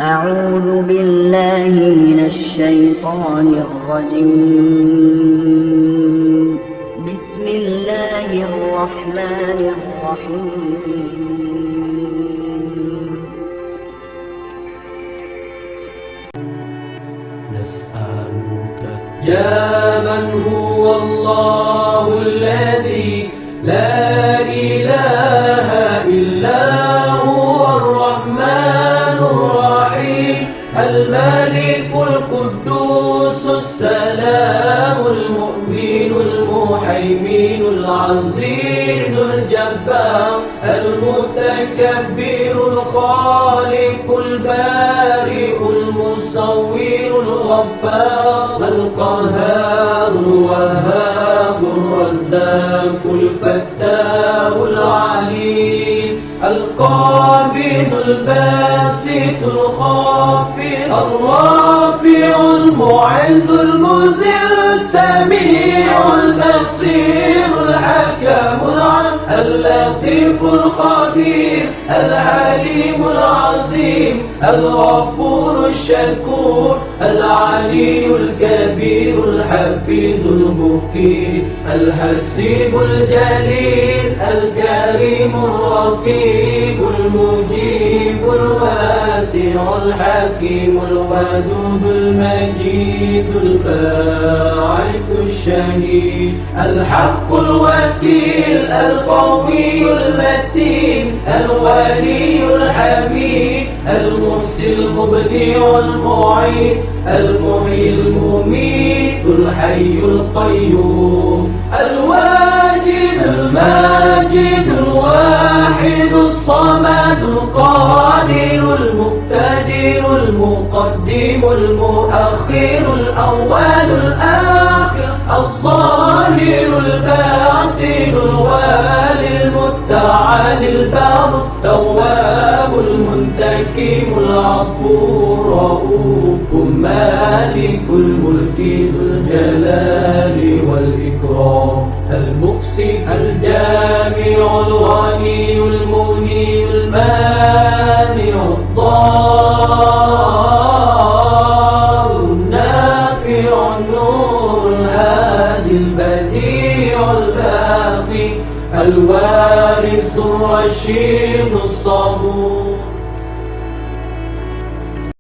أعوذ بالله من الشيطان الرجيم. بسم الله الرحمن الرحيم. نسألك يا من هو الله الذي لا إله إلا هو الرحمن الرحيم الملك القدوس السلام المؤمن المهيمن العزيز الجبار المتكبر الخالق البارئ المصور الغفار القهار الوهاب الرزاق الفتاح العليم القابض الباسط الخافض الرافع المعز المذل السميع البصير الحكم اللطيف الخبير العليم العظيم الغفور الشكور العلي الكبير الحفيظ المقيت الحسيب الجليل الكريم الرقيب المجيب الواسع الحكيم الودود المجيد الباعث الشهيد الحق الوكيل القوي المتين الولي الحميد المحسن المبدع المعيد المحيي المميت الحي القيوم الواجد الماجد الواحد الصمد القادر المقتدر المقدم المؤخر الأول الآخر الظاهر الباطن الوالي المتعالي البار التواب المنتقم العفو الرؤوف مالك الملك ذو الجلال والإكرام المقسط الجامع الغني المغني المانع الضار النافع النور الهادي البديع الباقي الوارث الرشيد الصبور